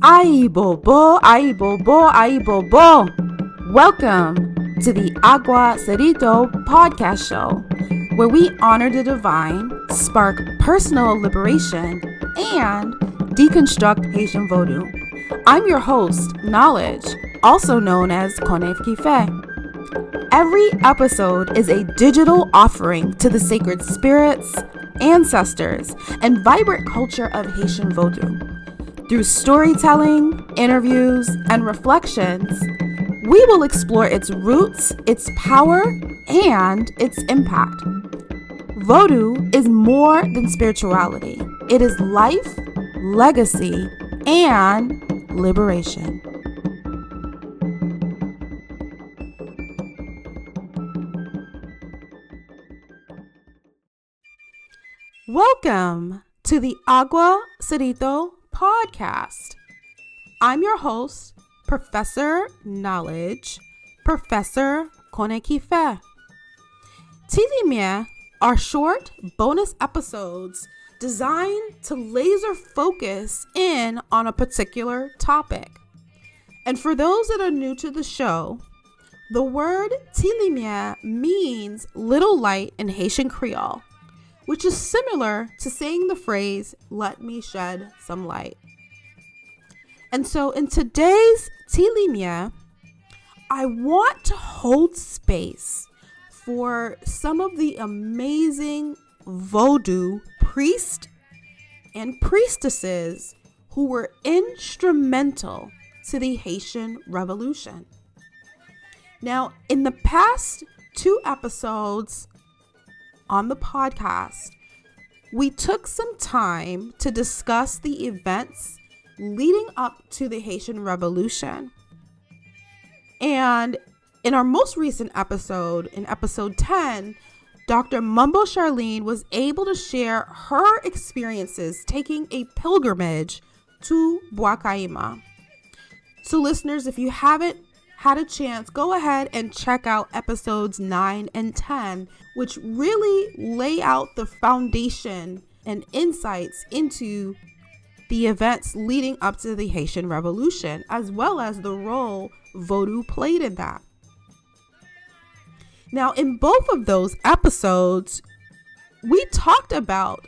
Ay bobo, ay bobo, ay bobo. Welcome to the Agua Cedito podcast show, where we honor the divine, spark personal liberation, and deconstruct Haitian Vodou. I'm your host, Knowledge, also known as Konef Kife. Every episode is a digital offering to the sacred spirits, ancestors, and vibrant culture of Haitian Vodou. Through storytelling, interviews, and reflections, we will explore its roots, its power, and its impact. Vodou is more than spirituality. It is life, legacy, and liberation. Welcome to the Agua Cedito podcast. I'm your host, Professor Knowledge, Professor Konekife. Limye are short bonus episodes designed to laser focus in on a particular topic. And for those that are new to the show, the word Limye means little light in Haitian Creole, which is similar to saying the phrase, let me shed some light. And so in today's Limye, I want to hold space for some of the amazing Vodou priests and priestesses who were instrumental to the Haitian Revolution. Now, in the past 2 episodes on the podcast, we took some time to discuss the events leading up to the Haitian Revolution. And in our most recent episode, in episode 10, Dr. Mumbo Charlene was able to share her experiences taking a pilgrimage to Bwa Kayiman. So listeners, if you haven't had a chance, go ahead and check out episodes 9 and 10, which really lay out the foundation and insights into the events leading up to the Haitian Revolution, as well as the role Vodou played in that. Now, in both of those episodes, we talked about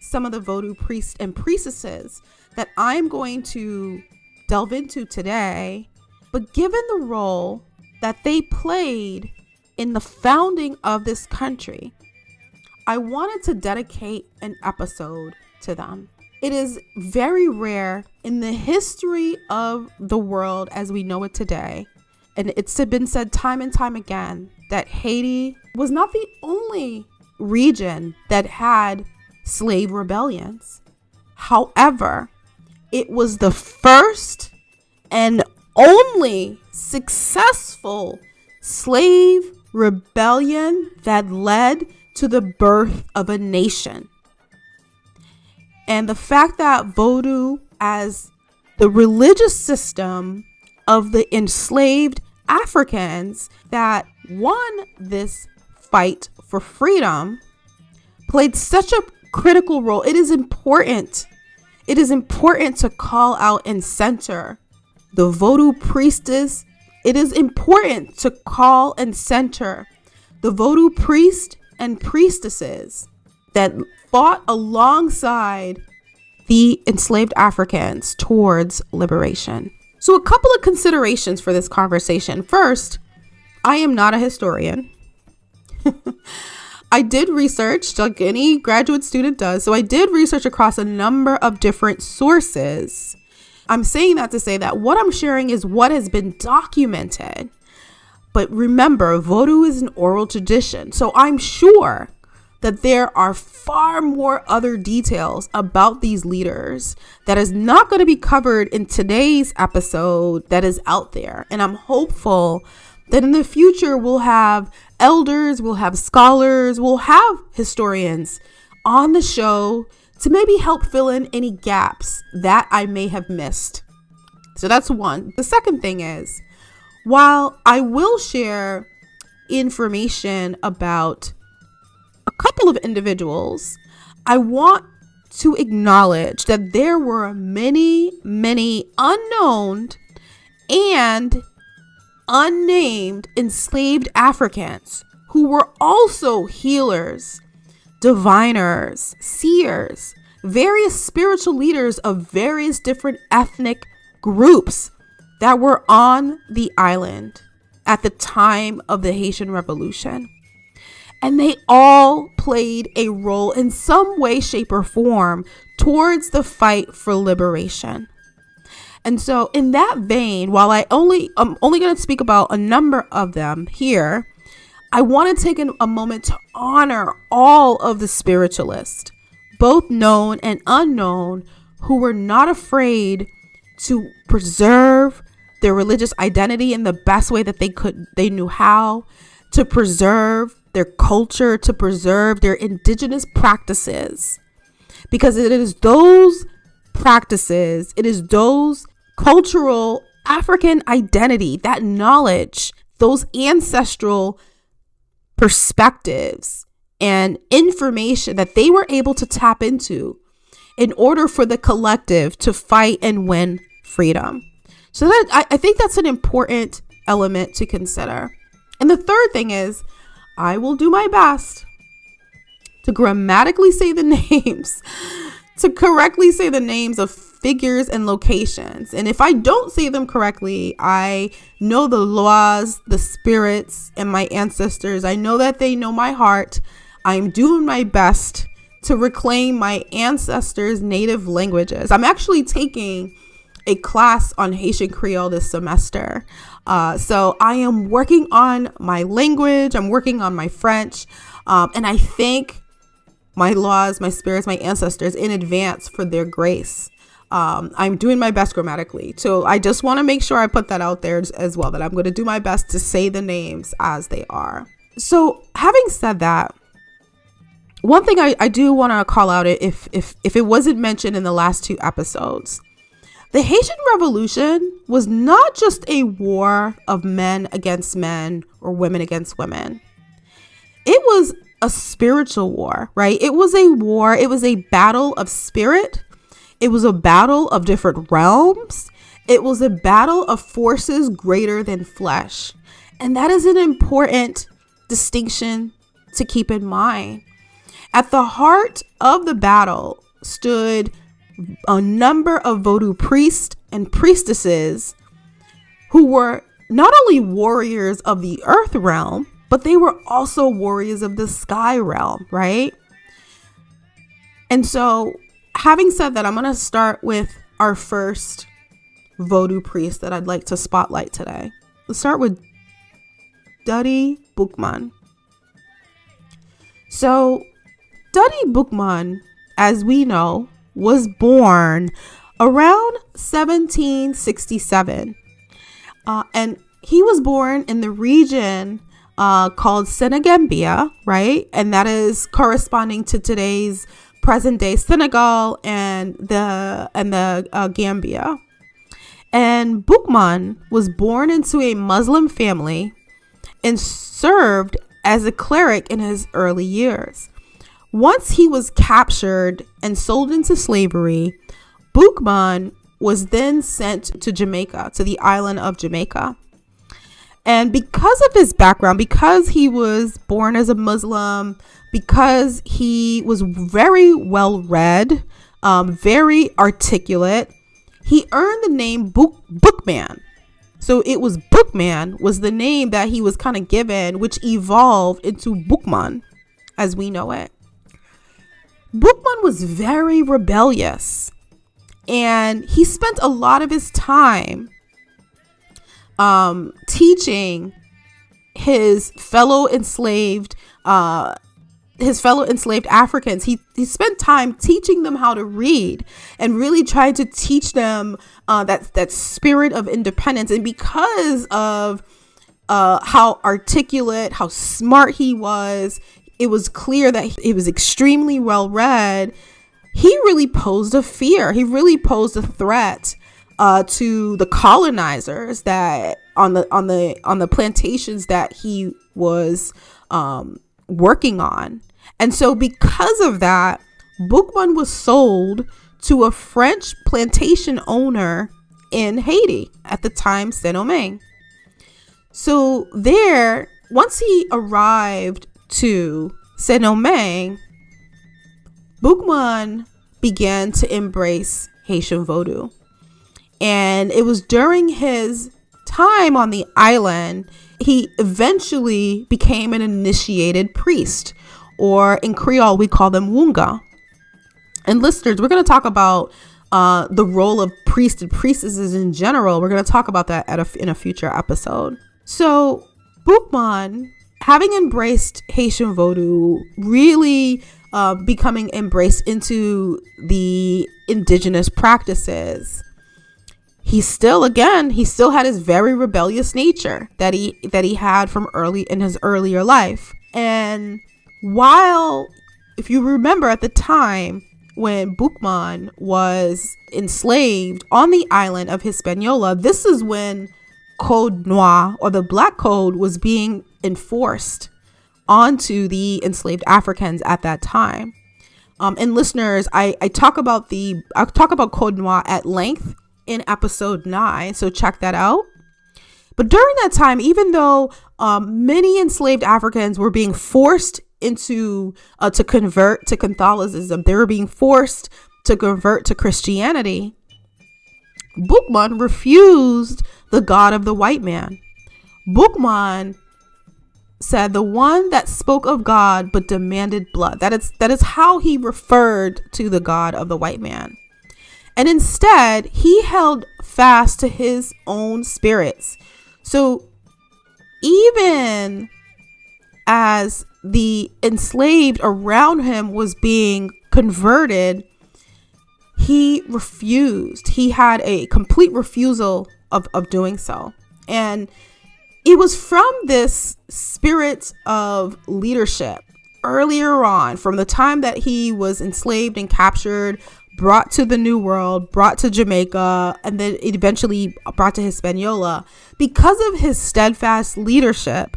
some of the Vodou priests and priestesses that I'm going to delve into today. But given the role that they played in the founding of this country, I wanted to dedicate an episode to them. It is very rare in the history of the world as we know it today, and it's been said time and time again, that Haiti was not the only region that had slave rebellions. However, it was the first and only successful slave rebellion that led to the birth of a nation. And the fact that Vodou, as the religious system of the enslaved Africans that won this fight for freedom, played such a critical role. It is important. It is important to call out and center the Vodou priestess. It is important to call and center the Vodou priest and priestesses that fought alongside the enslaved Africans towards liberation. So a couple of considerations for this conversation. First, I am not a historian. I did research like any graduate student does. So I did research across a number of different sources. I'm saying that to say that what I'm sharing is what has been documented. But remember, Vodou is an oral tradition. So I'm sure that there are far more other details about these leaders that is not going to be covered in today's episode that is out there. And I'm hopeful that in the future we'll have elders, we'll have scholars, we'll have historians on the show to maybe help fill in any gaps that I may have missed. So that's one. The second thing is, while I will share information about a couple of individuals, I want to acknowledge that there were many, many unknown and unnamed enslaved Africans who were also healers, diviners, seers, various spiritual leaders of various different ethnic groups that were on the island at the time of the Haitian Revolution. And they all played a role in some way, shape, or form towards the fight for liberation. And so in that vein, while I'm only going to speak about a number of them here, I want to take a moment to honor all of the spiritualists, both known and unknown, who were not afraid to preserve their religious identity in the best way that they knew how, to preserve their culture, to preserve their indigenous practices. Because it is those practices, it is those cultural African identity, that knowledge, those ancestral perspectives and information that they were able to tap into in order for the collective to fight and win freedom. So that I think that's an important element to consider. And the third thing is, I will do my best to grammatically say the names, to correctly say the names of figures and locations. And if I don't say them correctly, I know the laws, the spirits, and my ancestors. I know that they know my heart. I'm doing my best to reclaim my ancestors' native languages. I'm actually taking a class on Haitian Creole this semester. So I am working on my language. I'm working on my French. And I thank my laws, my spirits, my ancestors in advance for their grace. I'm doing my best grammatically. So I just want to make sure I put that out there as well, that I'm going to do my best to say the names as they are. So having said that, one thing I do want to call out, if it wasn't mentioned in the last two episodes, the Haitian Revolution was not just a war of men against men or women against women. It was a spiritual war, right? It was a war. It was a battle of spirit. It was a battle of different realms. It was a battle of forces greater than flesh. And that is an important distinction to keep in mind. At the heart of the battle stood a number of Vodou priests and priestesses who were not only warriors of the earth realm, but they were also warriors of the sky realm, right? And so, having said that, I'm going to start with our first Vodou priest that I'd like to spotlight today. Let's start with Dutty Boukman. So, Dutty Boukman, as we know, was born around 1767. And he was born in the region called Senegambia, right? And that is corresponding to today's present day Senegal and the Gambia. And Boukman was born into a Muslim family and served as a cleric in his early years. Once he was captured and sold into slavery, Boukman was then sent to Jamaica, to the island of Jamaica. And because of his background, because he was born as a Muslim, because he was very well read, very articulate, he earned the name Boukman. So it was Boukman was the name that he was kind of given, which evolved into Boukman as we know it. Boukman was very rebellious, and he spent a lot of his time teaching his fellow enslaved Africans. He spent time teaching them how to read and really tried to teach them that spirit of independence. And because of how articulate, how smart he was, it was clear that he was extremely well read. He really posed a fear. He really posed a threat to the colonizers that on the plantations that he was working on. And so because of that, Boukman was sold to a French plantation owner in Haiti, at the time Saint-Domingue. So there, once he arrived to Saint-Domingue, Boukman began to embrace Haitian Vodou. And it was during his time on the island, he eventually became an initiated priest, or in Creole, we call them Wunga. And listeners, we're going to talk about the role of priests and priestesses in general. We're going to talk about that in a future episode. So Boukman, having embraced Haitian Vodou, really becoming embraced into the indigenous practices, he still had his very rebellious nature that he had from his earlier life. And while, if you remember, at the time when Boukman was enslaved on the island of Hispaniola, this is when Code Noir, or the Black Code, was being enforced onto the enslaved Africans at that time. And listeners, I talk about Code Noir at length in episode 9, so check that out. But during that time, even though many enslaved Africans were being forced to convert to Catholicism, they were being forced to convert to Christianity, Boukman refused the God of the white man. Boukman said, the one that spoke of God but demanded blood. That is how he referred to the God of the white man. And instead, he held fast to his own spirits. So even as the enslaved around him was being converted, he refused. He had a complete refusal of doing so. And it was from this spirit of leadership earlier on, from the time that he was enslaved and captured, brought to the New World, brought to Jamaica, and then eventually brought to Hispaniola, because of his steadfast leadership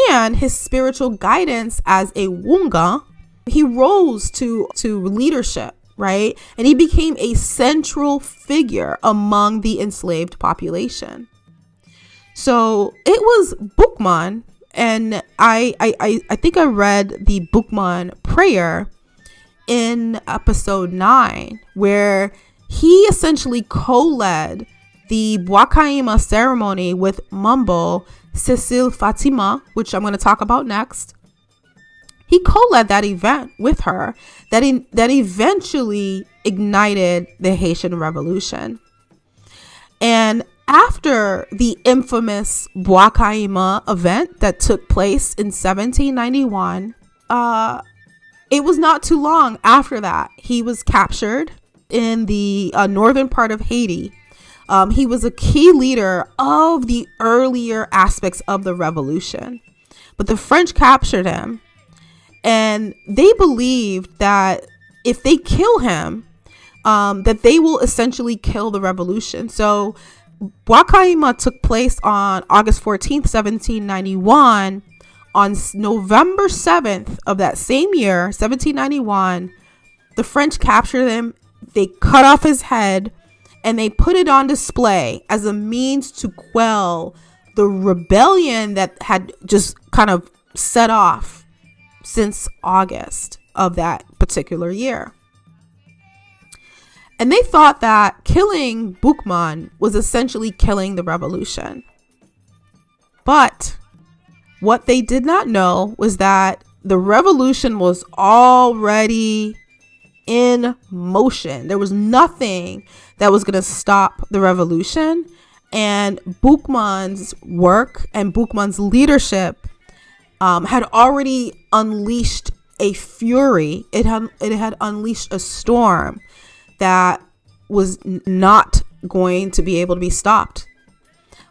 and his spiritual guidance as a Wunga, he rose to leadership, right? And he became a central figure among the enslaved population. So it was Boukman, and I think I read the Boukman prayer in episode 9, where he essentially co-led the Bwa Kayiman ceremony with Mumbo Cécile Fatiman, which I'm going to talk about next. He co-led that event with her that eventually ignited the Haitian Revolution. And after the infamous Bwa Kayiman event that took place in 1791, it was not too long after that he was captured in the northern part of Haiti. He was a key leader of the earlier aspects of the revolution, but the French captured him, and they believed that if they kill him, that they will essentially kill the revolution. So Bwa Kayiman took place on August 14th, 1791. On November 7th of that same year, 1791, the French captured him. They cut off his head and they put it on display as a means to quell the rebellion that had just kind of set off since August of that particular year. And they thought that killing Boukman was essentially killing the revolution. But what they did not know was that the revolution was already in motion. There was nothing that was going to stop the revolution. And Boukman's work and Boukman's leadership had already unleashed a fury. It had unleashed a storm that was not going to be able to be stopped.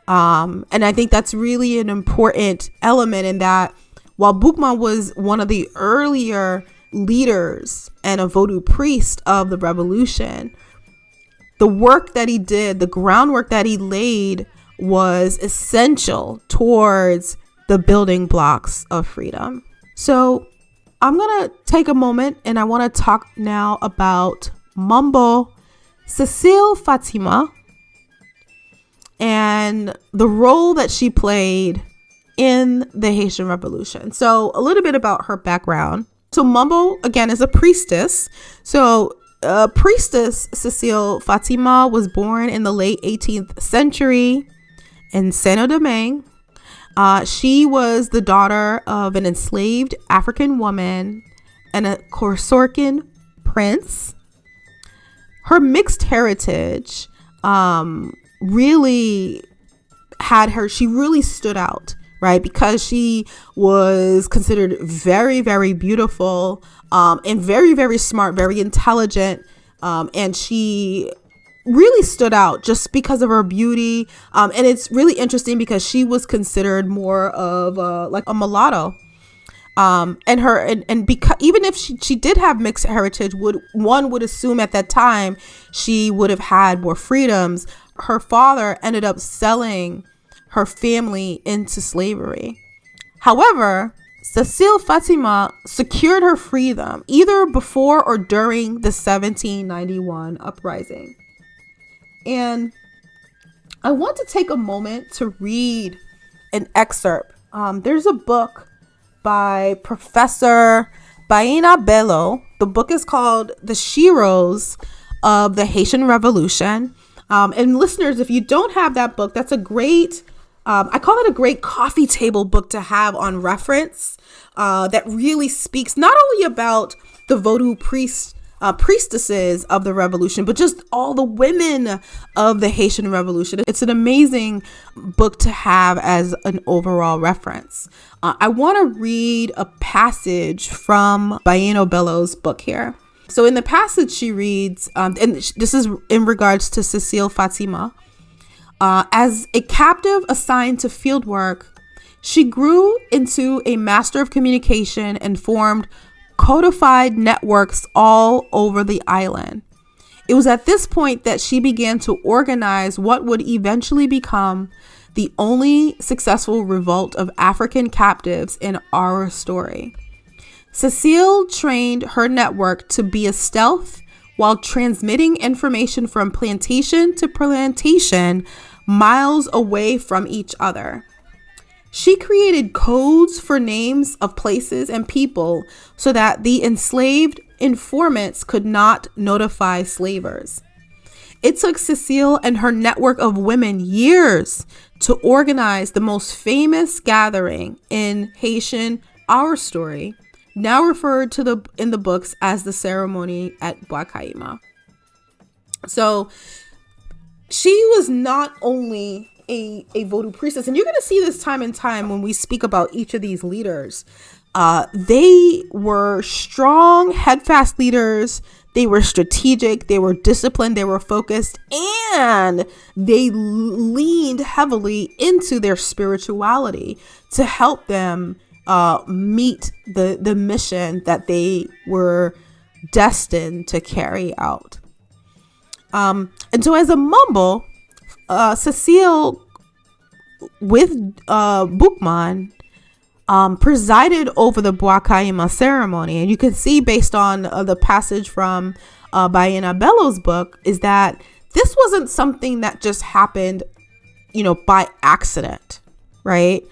And I think that's really an important element, in that while Boukman was one of the earlier leaders and a Vodou priest of the revolution, the work that he did, the groundwork that he laid, was essential towards the building blocks of freedom. So I'm going to take a moment and I want to talk now about Mumbo Cécile Fatiman and the role that she played in the Haitian Revolution. So a little bit about her background. So Mumbo, again, is a priestess. So priestess Cécile Fatiman was born in the late 18th century in Saint-Domingue. She was the daughter of an enslaved African woman and a Corsican prince. Her mixed heritage really had her, she really stood out, right? Because she was considered very, very beautiful and very, very smart, very intelligent. And she really stood out just because of her beauty. And it's really interesting because she was considered more of like a mulatto. And because even if she did have mixed heritage, one would assume at that time she would have had more freedoms. Her father ended up selling her family into slavery. However, Cécile Fatiman secured her freedom either before or during the 1791 uprising. And I want to take a moment to read an excerpt. There's a book by Professor Baina Bello. The book is called The Sheroes of the Haitian Revolution. And listeners, if you don't have that book, that's a great, I call it a great coffee table book to have on reference that really speaks not only about the Vodou priestesses of the revolution, but just all the women of the Haitian Revolution. It's an amazing book to have as an overall reference. I want to read a passage from Baina Bello's book here. So in the passage she reads, and this is in regards to Cécile Fatiman, as a captive assigned to field work, she grew into a master of communication and formed codified networks all over the island. It was at this point that she began to organize what would eventually become the only successful revolt of African captives in our story. Cécile trained her network to be a stealth while transmitting information from plantation to plantation miles away from each other. She created codes for names of places and people so that the enslaved informants could not notify slavers. It took Cécile and her network of women years to organize the most famous gathering in Haitian Our Story, now referred to in the books as the ceremony at Bwa Kayiman. So she was not only a Vodou priestess, and you're going to see this time and time when we speak about each of these leaders. They were strong, headfast leaders. They were strategic, they were disciplined, they were focused, and they leaned heavily into their spirituality to help them meet the mission that they were destined to carry out. And so as a Mumbo, Cécile with Boukman presided over the Bwa Kayiman ceremony. And you can see based on the passage from Baina Bello's book is that this wasn't something that just happened, by accident, right?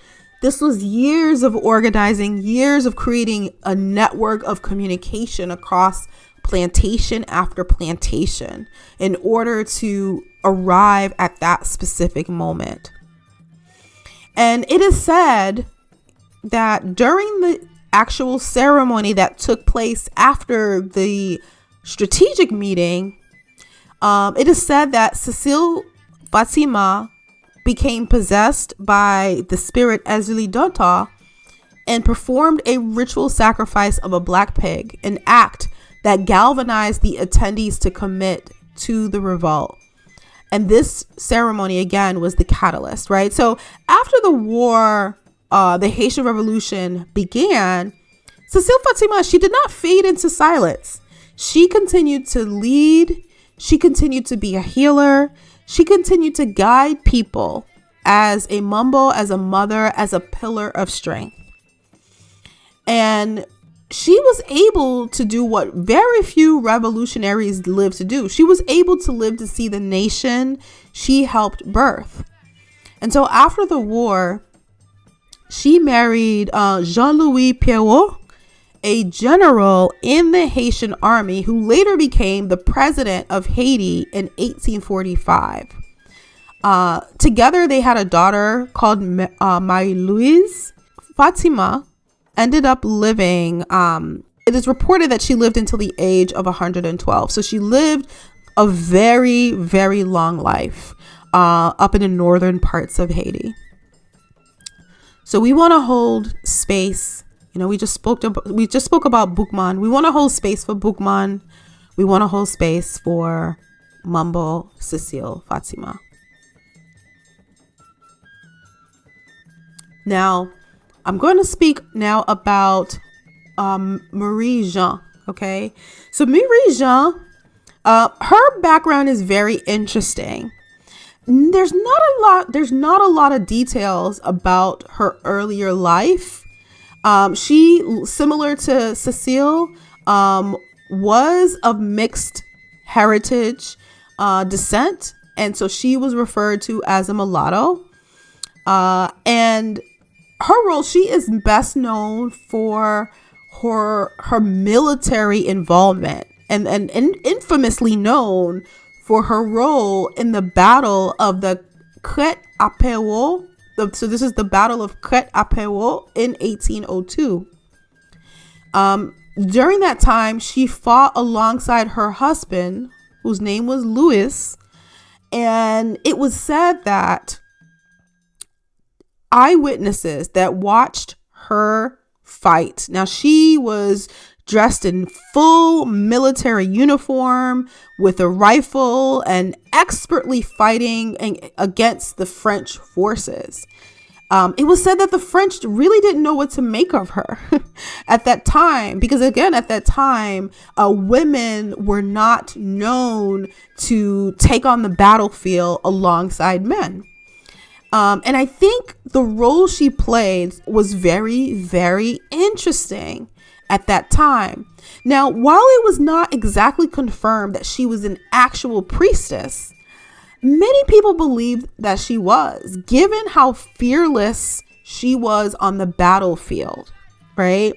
This was years of organizing, years of creating a network of communication across plantation after plantation in order to arrive at that specific moment. And it is said that during the actual ceremony that took place after the strategic meeting, it is said that Cécile Fatiman became possessed by the spirit Ezuli Dota and performed a ritual sacrifice of a black pig, an act that galvanized the attendees to commit to the revolt. And this ceremony, again, was the catalyst, right? So after the war, the Haitian Revolution began, Cécile Fatiman, she did not fade into silence. She continued to lead. She continued to be a healer. She continued to guide people as a Mumbo, as a mother, as a pillar of strength. And she was able to do what very few revolutionaries live to do. She was able to live to see the nation she helped birth. And so after the war, she married Jean-Louis Pierrot, a general in the Haitian army who later became the president of Haiti in 1845. Together, they had a daughter called Marie-Louise. Fatima ended up living, it is reported that she lived until the age of 112. So she lived a very, very long life up in the northern parts of Haiti. So we want to hold space. You know, we just spoke about Boukman. We want to hold space for Boukman. We want to hold space for Mambo Cécile Fatiman. Now, I'm going to speak now about Marie Jean. Okay, so Marie Jean, her background is very interesting. There's not a lot of details about her earlier life. She, similar to Cécile, was of mixed heritage descent, and so she was referred to as a mulatto. And her role, she is best known for her military involvement and infamously known for her role in the Battle of the Crête à Perrault. So this is the Battle of Crête à Perrault in 1802. During that time, she fought alongside her husband, whose name was Louis, and it was said that eyewitnesses that watched her fight. Now, she was dressed in full military uniform with a rifle and expertly fighting against the French forces. It was said that the French really didn't know what to make of her at that time, because again, at that time, women were not known to take on the battlefield alongside men. And I think the role she played was very, very interesting at that time. Now, while it was not exactly confirmed that she was an actual priestess, many people believed that she was, given how fearless she was on the battlefield, right?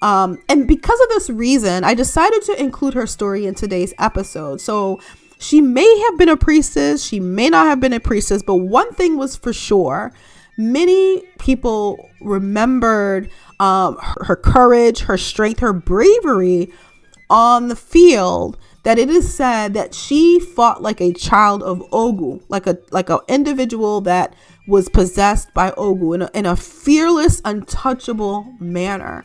And because of this reason, I decided to include her story in today's episode. So she may have been a priestess, she may not have been a priestess, but one thing was for sure, many people remembered her courage, her strength, her bravery on the field, that it is said that she fought like a child of Ogu, like an individual that was possessed by Ogu in a fearless, untouchable manner.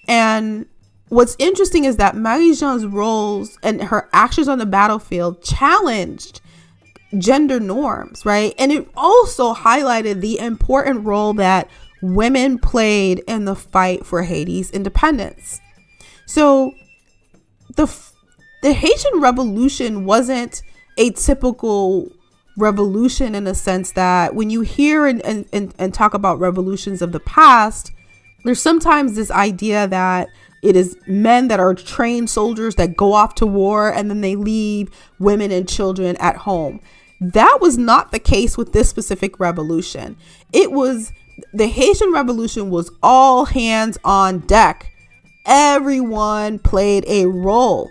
And what's interesting is that Marie Jean's roles and her actions on the battlefield challenged gender norms, right? And it also highlighted the important role that women played in the fight for Haiti's independence. So the Haitian Revolution wasn't a typical revolution in a sense that when you hear and talk about revolutions of the past, there's sometimes this idea that it is men that are trained soldiers that go off to war and then they leave women and children at home. That was not the case with this specific revolution. The Haitian Revolution was all hands on deck. Everyone played a role.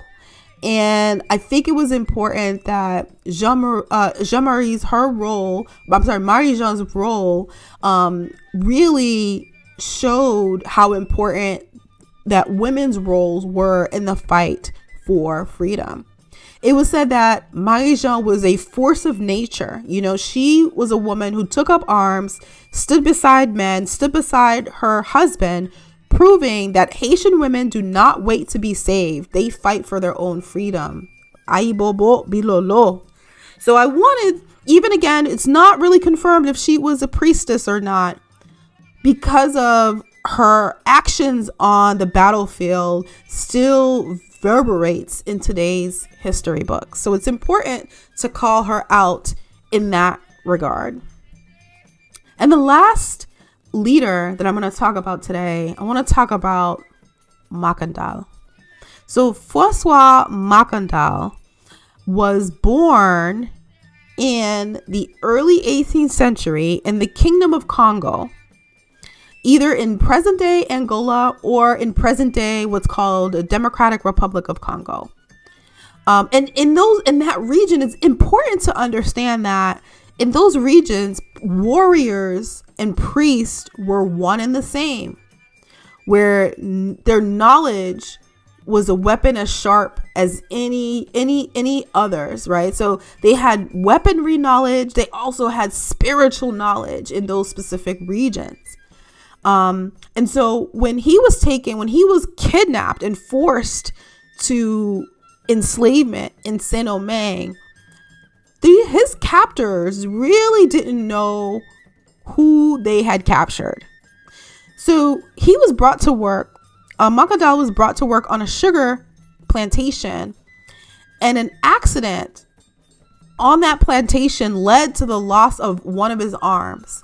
And I think it was important that Marie Jean's role really showed how important that women's roles were in the fight for freedom. It was said that Marie Jean was a force of nature. You know, she was a woman who took up arms, stood beside men, stood beside her husband, proving that Haitian women do not wait to be saved. They fight for their own freedom. Ayi bobo bilolo. So I wanted, even again, it's not really confirmed if she was a priestess or not, because of her actions on the battlefield still reverberates in today's history books. So it's important to call her out in that regard. And the last leader that I'm going to talk about today, I want to talk about Makandal. So Francois Makandal was born in the early 18th century in the Kingdom of Congo, either in present day Angola or in present day what's called the Democratic Republic of Congo. And in that region, it's important to understand that in those regions, warriors and priests were one and the same, where their knowledge was a weapon as sharp as any others, right? So they had weaponry knowledge. They also had spiritual knowledge in those specific regions. And so when he was kidnapped and forced to enslavement in Saint-Domingue, his captors really didn't know who they had captured. So he was brought to work. Makandal was brought to work on a sugar plantation, and an accident on that plantation led to the loss of one of his arms.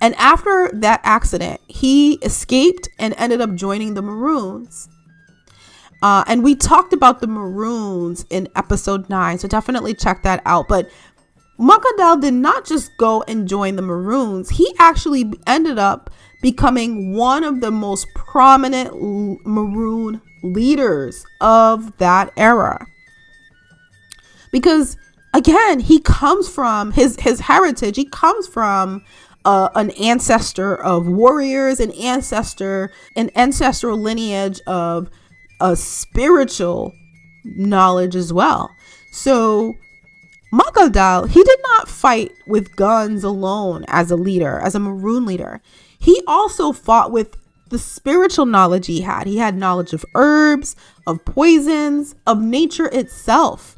And after that accident, he escaped and ended up joining the Maroons. And we talked about the Maroons in episode 9, so definitely check that out. But Makandal did not just go and join the Maroons. He actually ended up becoming one of the most prominent Maroon leaders of that era. Because, again, he comes from his heritage. He comes from an ancestor of warriors, an ancestral lineage of a spiritual knowledge as well. So Makandal, he did not fight with guns alone as a leader, as a Maroon leader. He also fought with the spiritual knowledge he had. He had knowledge of herbs, of poisons, of nature itself.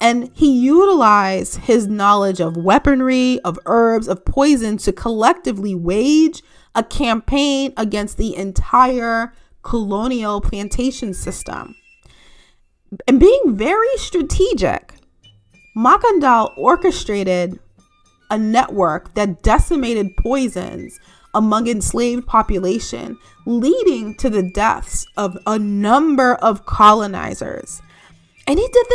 And he utilized his knowledge of weaponry, of herbs, of poison to collectively wage a campaign against the entire colonial plantation system. And being very strategic, Makandal orchestrated a network that decimated poisons among enslaved population, leading to the deaths of a number of colonizers. And he did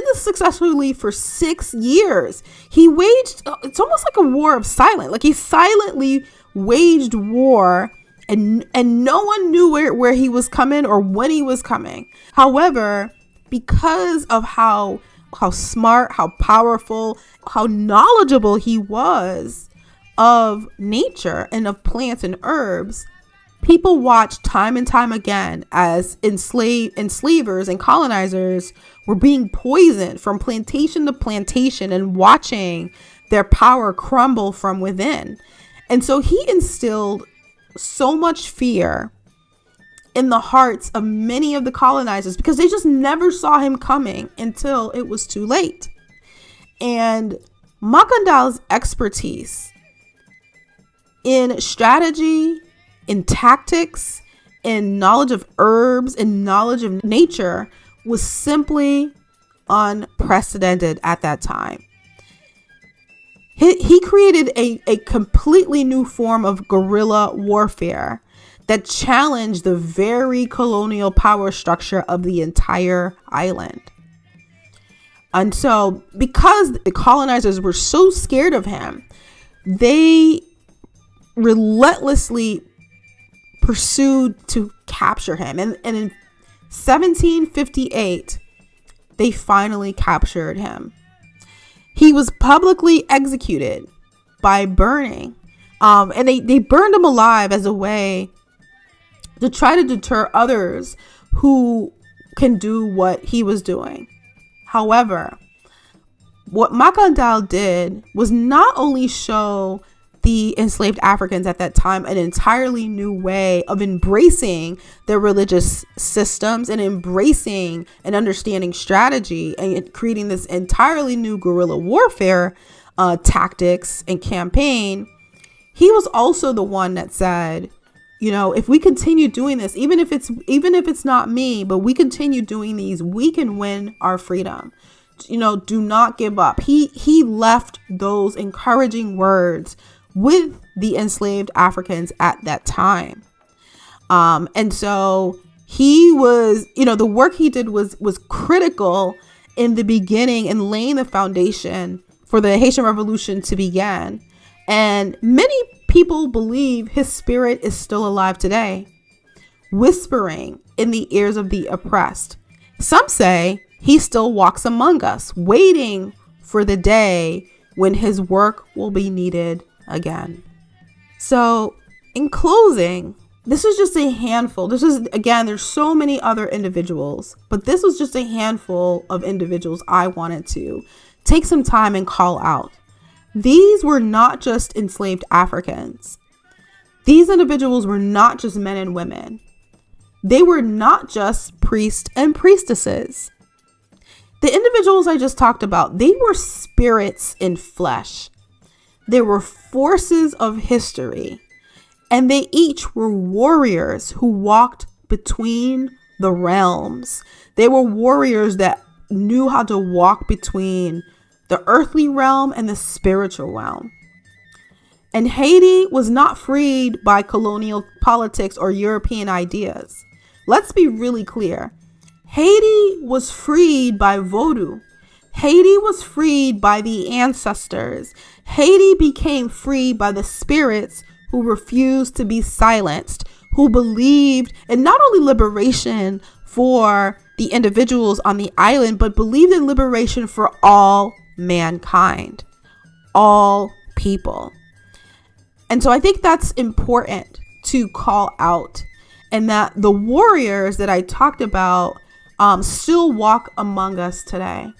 this successfully for 6 years. He waged, it's almost like a war of silence. Like he silently waged war, and no one knew where he was coming or when he was coming. However, because of how smart, how powerful, how knowledgeable he was of nature and of plants and herbs, people watched time and time again as enslavers and colonizers were being poisoned from plantation to plantation and watching their power crumble from within. And so he instilled so much fear in the hearts of many of the colonizers because they just never saw him coming until it was too late. And Makandal's expertise in strategy, in tactics, in knowledge of herbs, in knowledge of nature was simply unprecedented at that time. He created a completely new form of guerrilla warfare that challenged the very colonial power structure of the entire island. And so, because the colonizers were so scared of him, they relentlessly pursued to capture him. And in 1758, they finally captured him. He was publicly executed by burning. And they burned him alive as a way to try to deter others who can do what he was doing. However, what Makandal did was not only show the enslaved Africans at that time an entirely new way of embracing their religious systems and embracing and understanding strategy and creating this entirely new guerrilla warfare tactics and campaign. He was also the one that said, you know, if we continue doing this, even if it's not me, but we continue doing these, we can win our freedom. You know, do not give up. He left those encouraging words with the enslaved Africans at that time. And so He was, the work he did was critical in the beginning and laying the foundation for the Haitian Revolution to begin. And many people believe his spirit is still alive today, whispering in the ears of the oppressed. Some say he still walks among us, waiting for the day when his work will be needed again. So, in closing, this is just a handful. There's so many other individuals, but this was just a handful of individuals I wanted to take some time and call out. These were not just enslaved Africans. These individuals were not just men and women. They were not just priests and priestesses. The individuals I just talked about, they were spirits in flesh. They were forces of history, and they each were warriors who walked between the realms. They were warriors that knew how to walk between the earthly realm and the spiritual realm. And Haiti was not freed by colonial politics or European ideas. Let's be really clear. Haiti was freed by Vodou. Haiti was freed by the ancestors. Haiti became free by the spirits who refused to be silenced, who believed in not only liberation for the individuals on the island, but believed in liberation for all mankind, all people. And so I think that's important to call out, and that the warriors that I talked about still walk among us today.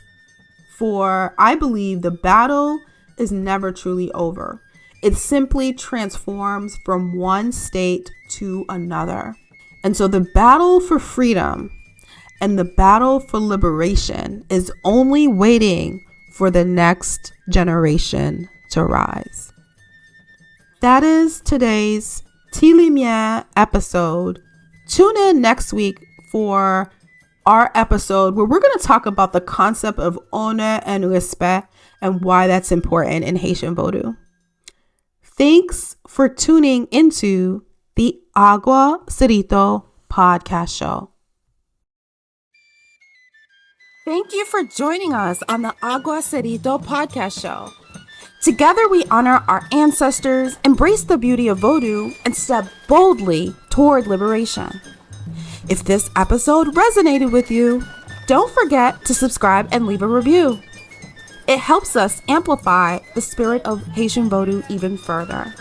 For I believe the battle is never truly over. It simply transforms from one state to another. And so the battle for freedom and the battle for liberation is only waiting for the next generation to rise. That is today's Limye episode. Tune in next week for our episode where we're going to talk about the concept of honor and respect and why that's important in Haitian Vodou. Thanks for tuning into the Agua Cedito podcast show. Thank you for joining us on the Agua Cedito podcast show. Together we honor our ancestors, embrace the beauty of Vodou, and step boldly toward liberation. If this episode resonated with you, don't forget to subscribe and leave a review. It helps us amplify the spirit of Haitian Vodou even further.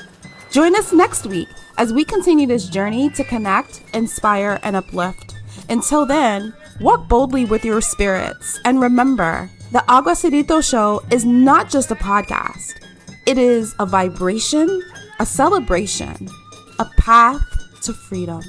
Join us next week as we continue this journey to connect, inspire, and uplift. Until then, walk boldly with your spirits. And remember, the Agua Cedito show is not just a podcast. It is a vibration, a celebration, a path to freedom.